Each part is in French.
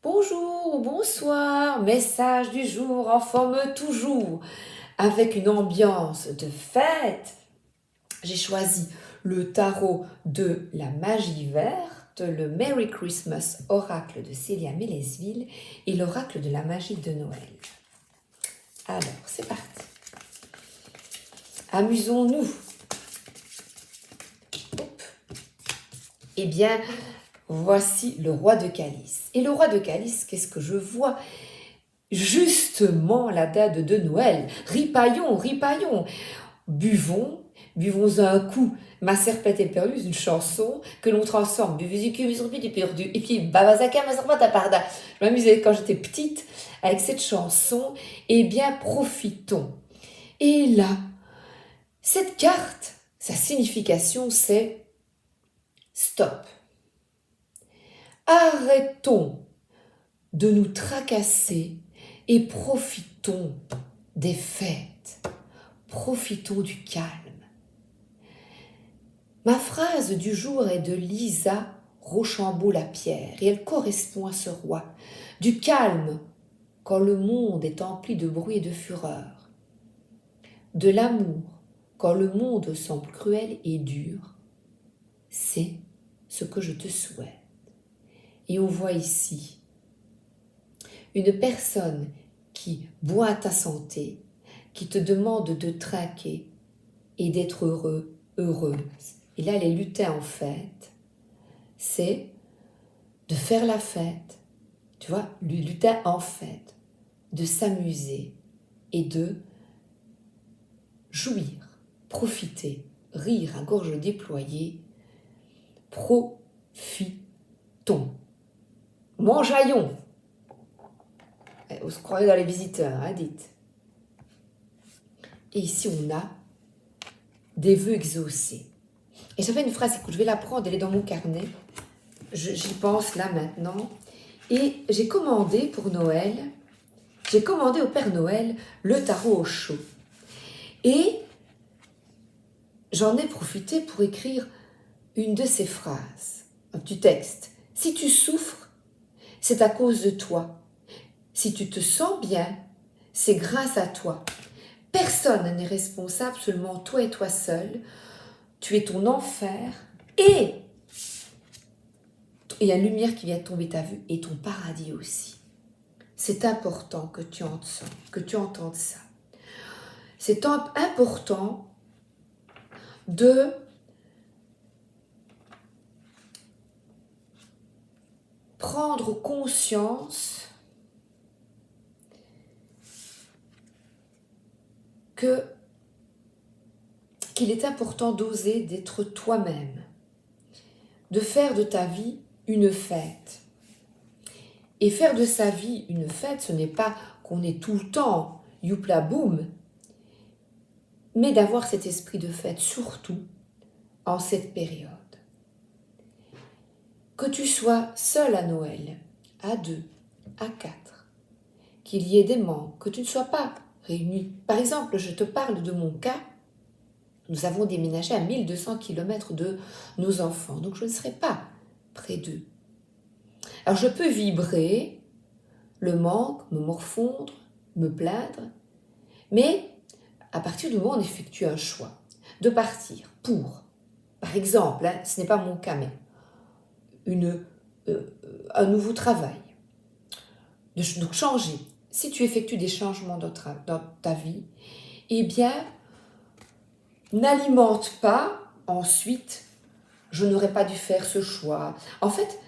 Bonjour ou bonsoir, message du jour en forme toujours, avec une ambiance de fête. J'ai choisi le tarot de la magie verte, le Merry Christmas oracle de Célia Mélesville et l'oracle de la magie de Noël. Alors, c'est parti. Amusons-nous. Eh bien, voici le roi de calice. Et le roi de calice, qu'est-ce que je vois ? Justement la date de Noël. Ripaillons, ripaillons. Buvons un coup. Ma serpette est perdue, une chanson que l'on transforme. Buvez du perdu. Et puis, Babazaka, ma serpette à parda. Je m'amusais quand j'étais petite avec cette chanson. Eh bien, profitons. Et là, cette carte, sa signification, c'est stop. Arrêtons de nous tracasser et profitons des fêtes. Profitons du calme. Ma phrase du jour est de Lisa Rochambeau-Lapierre et elle correspond à ce roi. Du calme quand le monde est empli de bruit et de fureur. De l'amour quand le monde semble cruel et dur. C'est ce que je te souhaite. Et on voit ici une personne qui boit à ta santé, qui te demande de trinquer et d'être heureux, heureuse. Et là, les lutins, en fait, c'est de faire la fête, tu vois, le lutin, en fait, de s'amuser et de jouir, profiter, rire à gorge déployée, profitons, mangeaillons. Vous se croyez dans les visiteurs, hein, dites. Et ici, on a des vœux exaucés. Et j'avais une phrase, écoute, je vais la prendre, elle est dans mon carnet. J'y pense là maintenant. Et j'ai commandé pour Noël, j'ai commandé au Père Noël le tarot au chaud. Et j'en ai profité pour écrire une de ces phrases, un petit texte. Si tu souffres, c'est à cause de toi. Si tu te sens bien, c'est grâce à toi. Personne n'est responsable, seulement toi et toi seul. Tu es ton enfer et il y a une lumière qui vient de tomber ta vue et ton paradis aussi. C'est important que tu entendes ça. C'est important de prendre conscience qu'il est important d'oser d'être toi-même, de faire de ta vie une fête. Et faire de sa vie une fête, ce n'est pas qu'on est tout le temps youpla boum, mais d'avoir cet esprit de fête, surtout en cette période. Que tu sois seul à Noël, à 2, à 4, qu'il y ait des membres, que tu ne sois pas réunis. Par exemple, je te parle de mon cas, nous avons déménagé à 1200 km de nos enfants, donc je ne serai pas près d'eux. Alors je peux vibrer, le manque, me morfondre, me plaindre, mais à partir du moment où on effectue un choix de partir pour, par exemple, hein, ce n'est pas mon cas, mais un nouveau travail, donc changer. Si tu effectues des changements dans ta vie, eh bien, n'alimente pas ensuite, je n'aurais pas dû faire ce choix. En fait,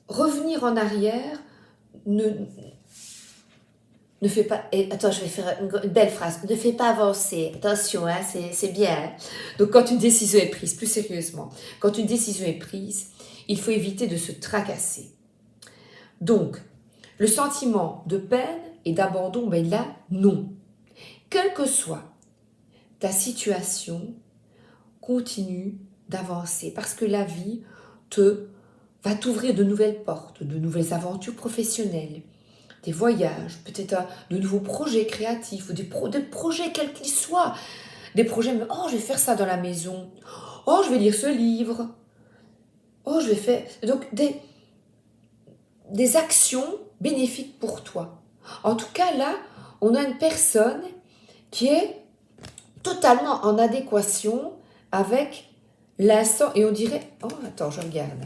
revenir en arrière ne fait pas... Attends, je vais faire une belle phrase. Ne fait pas avancer. Attention, hein, c'est bien. Hein. Donc, quand une décision est prise, plus sérieusement, quand une décision est prise, il faut éviter de se tracasser. Donc, le sentiment de peine et d'abandon, ben là, non. Quelle que soit ta situation, continue d'avancer parce que la vie va t'ouvrir de nouvelles portes, de nouvelles aventures professionnelles, des voyages, peut-être de nouveaux projets créatifs ou des projets quels qu'ils soient. Des projets, oh, je vais faire ça dans la maison. Oh, je vais lire ce livre. Oh, je vais faire... Donc, des actions bénéfiques pour toi. En tout cas, là, on a une personne qui est totalement en adéquation avec l'instant. Et on dirait, oh, attends, je regarde.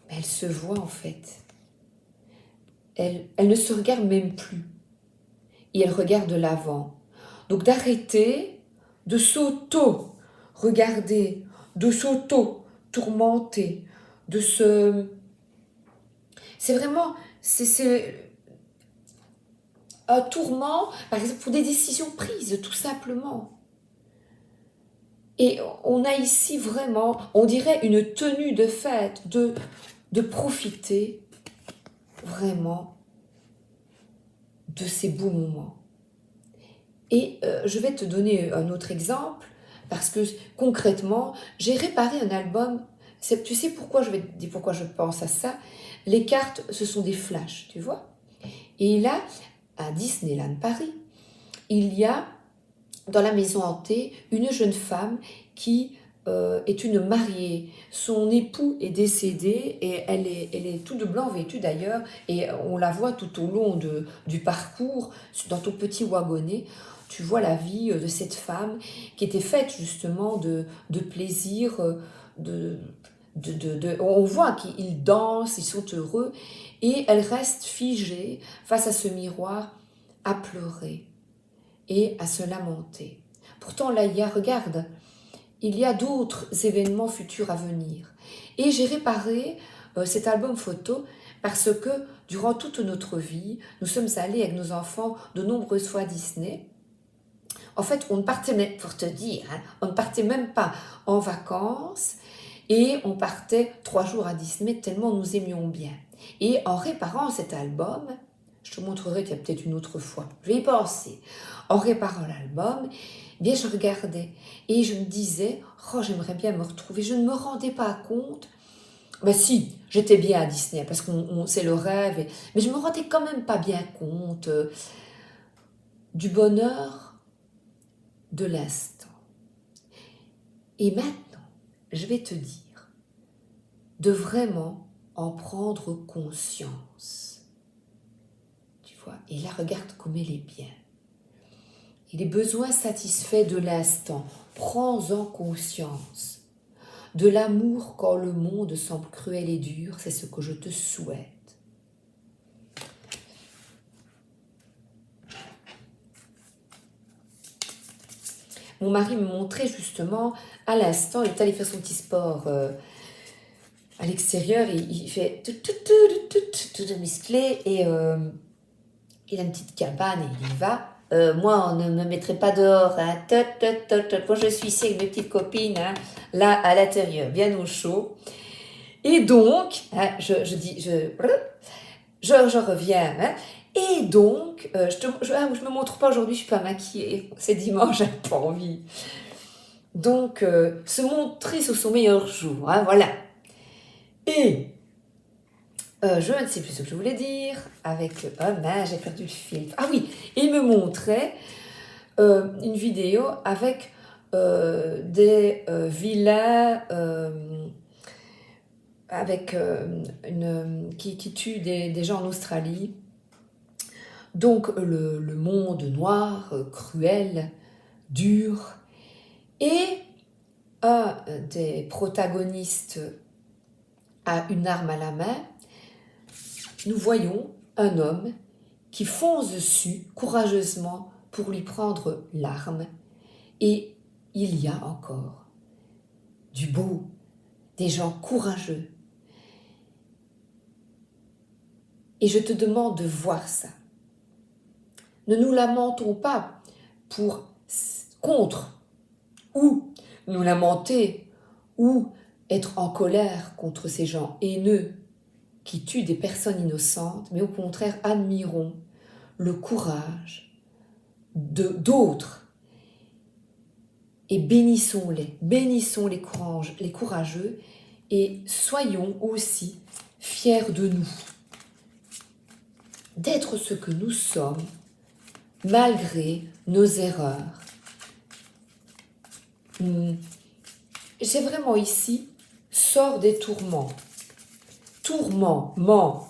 Mais elle se voit en fait. Elle ne se regarde même plus. Et elle regarde l'avant. Donc d'arrêter de s'auto-regarder, de s'auto-tourmenter, de se... C'est vraiment... C'est un tourment, par exemple, pour des décisions prises, tout simplement. Et on a ici vraiment, on dirait une tenue de fête, de profiter vraiment de ces beaux moments. Et je vais te donner un autre exemple, parce que concrètement, j'ai réparé un album. Tu sais pourquoi je vais te dire pourquoi je pense à ça? Les cartes, ce sont des flashs, tu vois. Et là, à Disneyland Paris, il y a dans la maison hantée une jeune femme qui est une mariée. Son époux est décédé et elle est tout de blanc vêtue d'ailleurs, et on la voit tout au long du parcours dans ton petit wagonnet. Tu vois la vie de cette femme qui était faite justement de plaisir, on voit qu'ils dansent, ils sont heureux, et elle reste figée face à ce miroir à pleurer et à se lamenter. Pourtant, là, regarde, il y a d'autres événements futurs à venir. Et j'ai réparé cet album photo parce que durant toute notre vie, nous sommes allés avec nos enfants de nombreuses fois à Disney. En fait, on ne partait même, pour te dire, on ne partait même pas en vacances et on partait 3 jours à Disney tellement nous aimions bien. Et en réparant cet album, je te montrerai qu'il y a peut-être une autre fois, je vais y penser. En réparant l'album, eh bien je regardais et je me disais, oh j'aimerais bien me retrouver. Je ne me rendais pas compte, mais si, j'étais bien à Disney parce qu'on c'est le rêve, mais je me rendais quand même pas bien compte du bonheur de l'instant. Et maintenant, je vais te dire de vraiment en prendre conscience. Tu vois, et là regarde comme elle est bien. Et les besoins satisfaits de l'instant, prends-en conscience. De l'amour quand le monde semble cruel et dur, c'est ce que je te souhaite. Mon mari me montrait justement, à l'instant, il est allé faire son petit sport à l'extérieur, il fait tout musclé, et il a une petite cabane et il y va. Moi, on ne me mettrait pas dehors. Hein. Moi, je suis ici avec mes petites copines, hein, là, à l'intérieur, bien au chaud. Et donc, hein, je reviens. Hein, et donc, je me montre pas aujourd'hui, je suis pas maquillée. C'est dimanche, j'ai pas envie. Donc, se montrer sur son meilleur jour. Hein, voilà. Et je ne sais plus ce que je voulais dire. Avec... Oh mince, j'ai perdu le fil. Ah oui, il me montrait une vidéo avec des villas avec qui tuent des gens en Australie. Donc le monde noir, cruel, dur. Et un des protagonistes a une arme à la main. Nous voyons un homme qui fonce dessus courageusement pour lui prendre l'arme. Et il y a encore du beau, des gens courageux. Et je te demande de voir ça. Ne nous lamentons pas contre, ou nous lamenter, ou être en colère contre ces gens haineux qui tuent des personnes innocentes, mais au contraire, admirons le courage d'autres et bénissons les courageux, et soyons aussi fiers de nous, d'être ce que nous sommes malgré nos erreurs. C'est vraiment ici, sors des tourments, tourment, ment,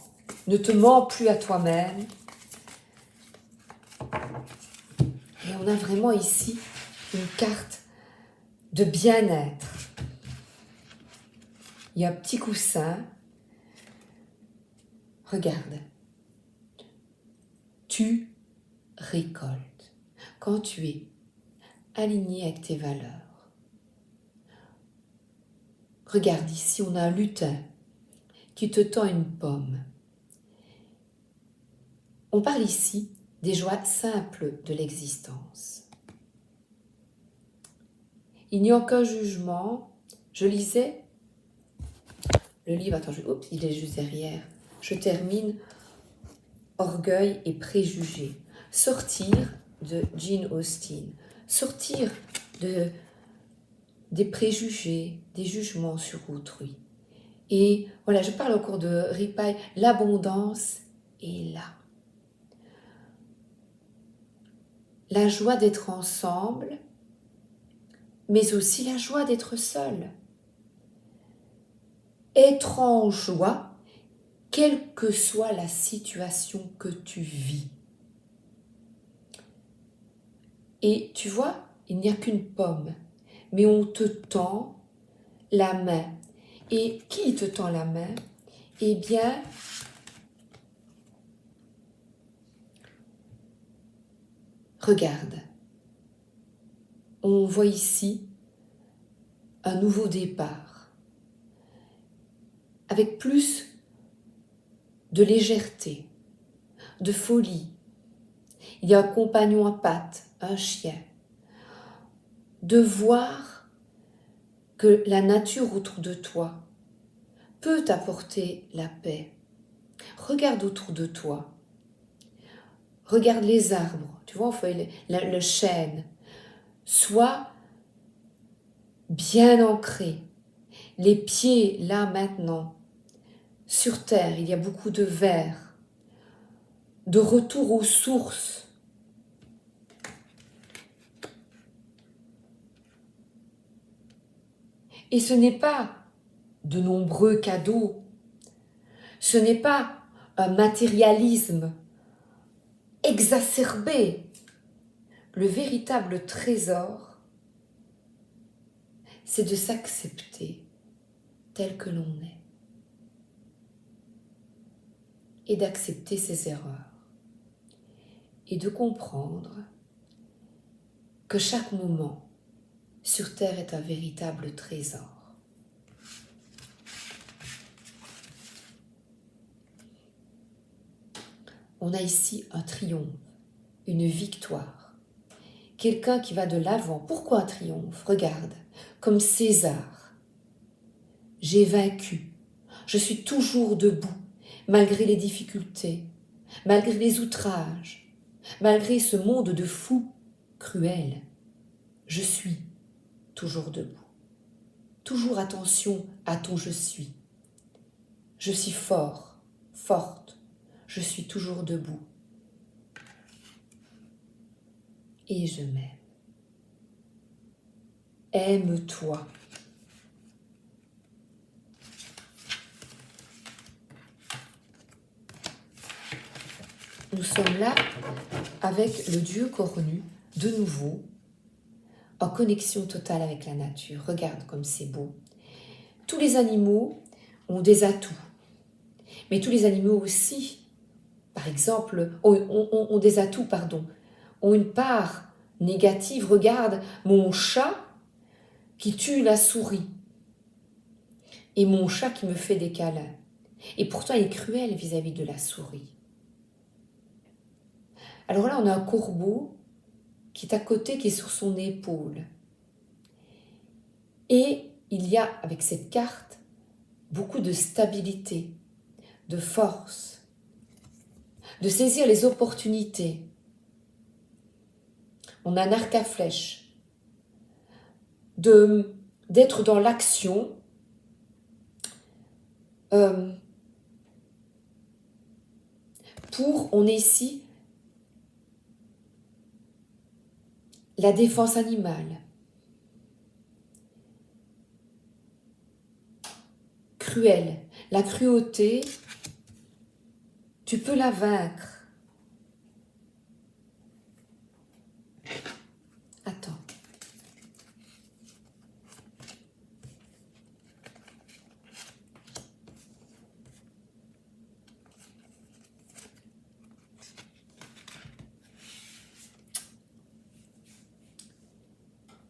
ne te mens plus à toi-même. Et on a vraiment ici une carte de bien-être. Il y a un petit coussin. Regarde. Tu récoltes. Quand tu es aligné avec tes valeurs. Regarde ici, on a un lutin qui te tend une pomme. On parle ici des joies simples de l'existence. Il n'y a aucun jugement. Je lisais le livre, attends, oups, il est juste derrière. Je termine Orgueil et préjugés. Sortir de Jane Austen. Sortir des préjugés, des jugements sur autrui. Et voilà, je parle au cours de Ripaille, l'abondance est là. La joie d'être ensemble, mais aussi la joie d'être seul. Être en joie, quelle que soit la situation que tu vis. Et tu vois, il n'y a qu'une pomme, mais on te tend la main. Et qui te tend la main? Eh bien, regarde, on voit ici un nouveau départ, avec plus de légèreté, de folie. Il y a un compagnon à pattes, un chien. De voir que la nature autour de toi peut t'apporter la paix. Regarde autour de toi. Regarde les arbres, tu vois, le chêne. Sois bien ancré. Les pieds, là, maintenant. Sur terre, il y a beaucoup de verre. De retour aux sources. Et ce n'est pas de nombreux cadeaux. Ce n'est pas un matérialisme exacerbé. Le véritable trésor, c'est de s'accepter tel que l'on est et d'accepter ses erreurs et de comprendre que chaque moment sur Terre est un véritable trésor. On a ici un triomphe, une victoire, quelqu'un qui va de l'avant. Pourquoi un triomphe? Regarde, comme César, j'ai vaincu, je suis toujours debout, malgré les difficultés, malgré les outrages, malgré ce monde de fous cruel, je suis toujours debout. Toujours attention à ton je suis. Je suis fort, forte, je suis toujours debout. Et je m'aime. Aime-toi. Nous sommes là avec le Dieu cornu, de nouveau, en connexion totale avec la nature. Regarde comme c'est beau. Tous les animaux ont des atouts, mais tous les animaux aussi, par exemple, ont des atouts, ont une part négative. Regarde mon chat qui tue la souris et mon chat qui me fait des câlins. Et pourtant, il est cruel vis-à-vis de la souris. Alors là, on a un corbeau qui est à côté, qui est sur son épaule. Et il y a, avec cette carte, beaucoup de stabilité, de force, de saisir les opportunités. On a un arc à flèche, d'être dans l'action, on est ici, la défense animale, cruelle, La cruauté, tu peux la vaincre. Attends.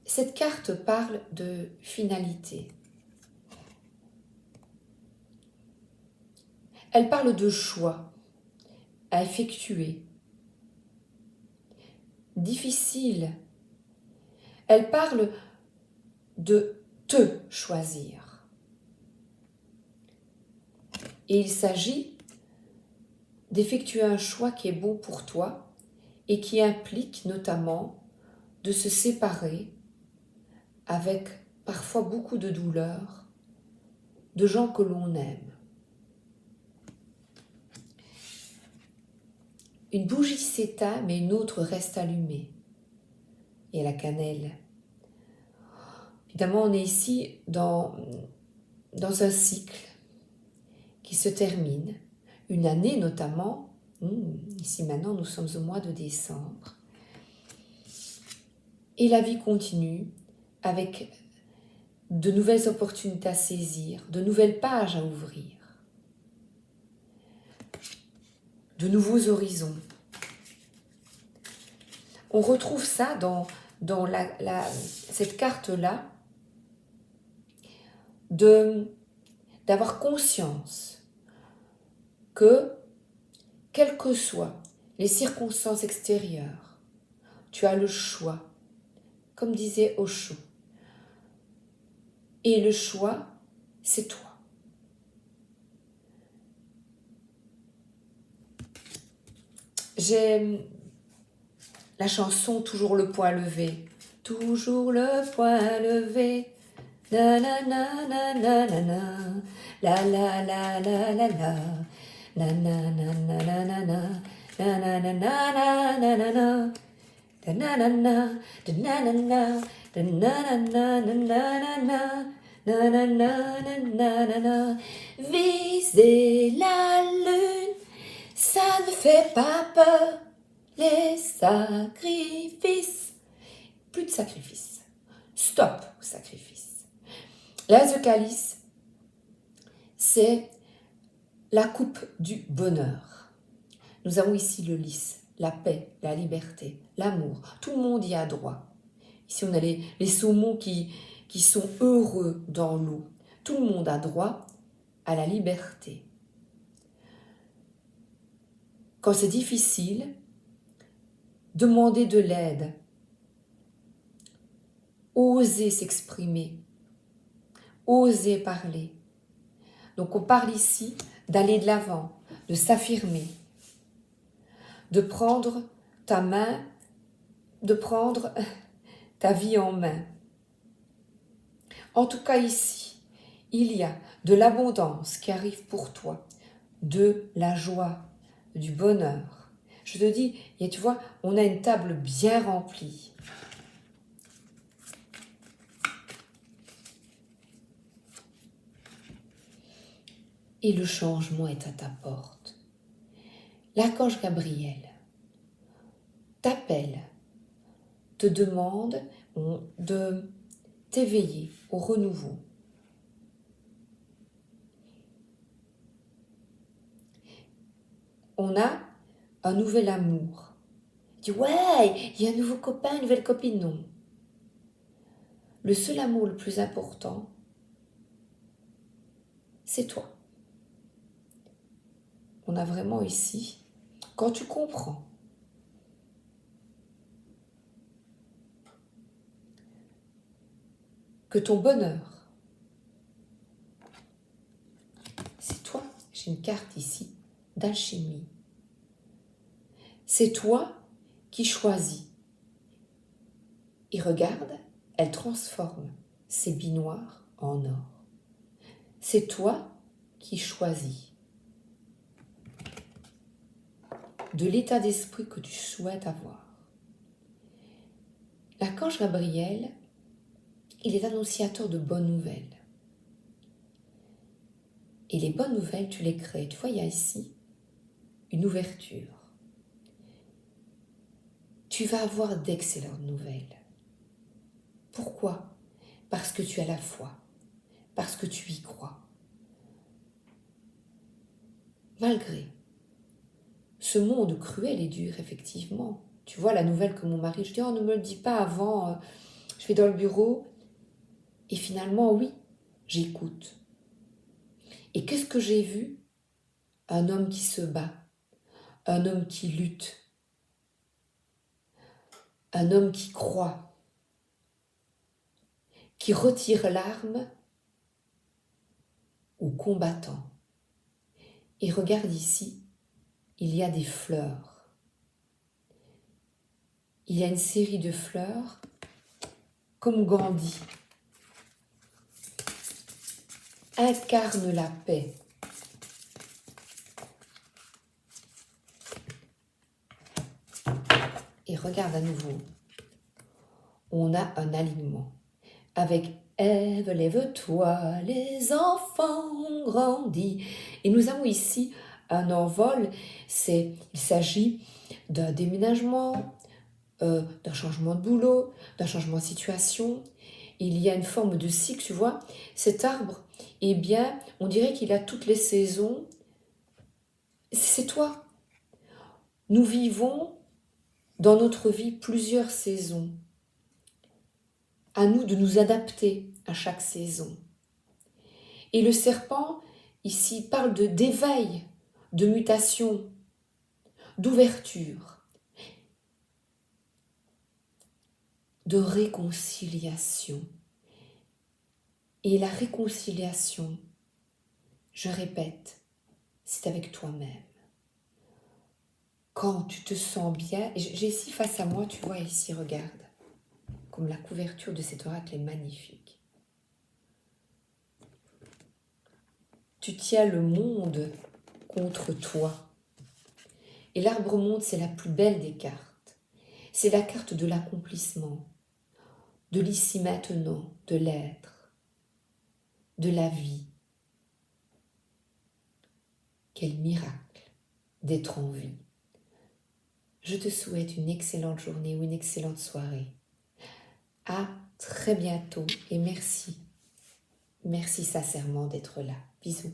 Cette carte parle de finalité. Elle parle de choix à effectuer. Difficile. Elle parle de te choisir. Et il s'agit d'effectuer un choix qui est bon pour toi et qui implique notamment de se séparer avec parfois beaucoup de douleur de gens que l'on aime. Une bougie s'éteint, mais une autre reste allumée. Et la cannelle. Évidemment, on est ici dans un cycle qui se termine, une année notamment. Ici maintenant, nous sommes au mois de décembre. Et la vie continue avec de nouvelles opportunités à saisir, de nouvelles pages à ouvrir, de nouveaux horizons. On retrouve ça dans cette carte-là, d'avoir conscience que, quelles que soient les circonstances extérieures, tu as le choix, comme disait Osho. Et le choix, c'est toi. J'aime la chanson Toujours le poing levé. Toujours le poing levé. Na na na na na na na. La la la la la la. Na na na na na na na. Na na na na na na na na. Da na na na. Da na na na. Da na na na na na na. Na na na na na na na. Viser la lune, ça ne fait pas peur. Les sacrifices. Plus de sacrifices. Stop au sacrifice. L'as de calice, c'est la coupe du bonheur. Nous avons ici le lys, la paix, la liberté, l'amour. Tout le monde y a droit. Ici, on a les saumons qui sont heureux dans l'eau. Tout le monde a droit à la liberté. Quand c'est difficile, demander de l'aide, oser s'exprimer, oser parler. Donc on parle ici d'aller de l'avant, de s'affirmer, de prendre ta main, de prendre ta vie en main. En tout cas ici, il y a de l'abondance qui arrive pour toi, de la joie, du bonheur. Je te dis, et tu vois, on a une table bien remplie. Et le changement est à ta porte. L'archange Gabriel t'appelle, te demande de t'éveiller au renouveau. On a un nouvel amour. Tu dis, ouais, il y a un nouveau copain, une nouvelle copine. Non. Le seul amour le plus important, c'est toi. On a vraiment ici, quand tu comprends que ton bonheur, c'est toi. J'ai une carte ici d'alchimie. C'est toi qui choisis. Et regarde, elle transforme ces billes noires en or. C'est toi qui choisis de l'état d'esprit que tu souhaites avoir. L'archange Gabriel, il est annonciateur de bonnes nouvelles. Et les bonnes nouvelles, tu les crées. Tu vois, il y a ici une ouverture. Tu vas avoir d'excellentes nouvelles. Pourquoi? Parce que tu as la foi, parce que tu y crois. Malgré ce monde cruel et dur, effectivement. Tu vois la nouvelle que mon mari, je dis, oh, ne me le dis pas avant, je vais dans le bureau. Et finalement, oui, j'écoute. Et qu'est-ce que j'ai vu? Un homme qui se bat, un homme qui lutte, un homme qui croit, qui retire l'arme aux combattants. Et regarde ici, il y a des fleurs. Il y a une série de fleurs comme Gandhi. Incarne la paix. Et regarde à nouveau, on a un alignement. Avec Ève, lève-toi, les enfants ont grandi. Et nous avons ici un envol, il s'agit d'un déménagement, d'un changement de boulot, d'un changement de situation. Il y a une forme de cycle, tu vois. Cet arbre, eh bien, on dirait qu'il a toutes les saisons. C'est toi. Nous vivons dans notre vie plusieurs saisons. À nous de nous adapter à chaque saison. Et le serpent, ici, parle d'éveil, de mutation, d'ouverture, de réconciliation. Et la réconciliation, je répète, c'est avec toi-même. Quand tu te sens bien, et j'ai ici face à moi, tu vois ici, regarde, comme la couverture de cet oracle est magnifique. Tu tiens le monde contre toi. Et l'arbre monde, c'est la plus belle des cartes. C'est la carte de l'accomplissement, de l'ici maintenant, de l'être, de la vie. Quel miracle d'être en vie. Je te souhaite une excellente journée ou une excellente soirée. À très bientôt et merci. Merci sincèrement d'être là. Bisous.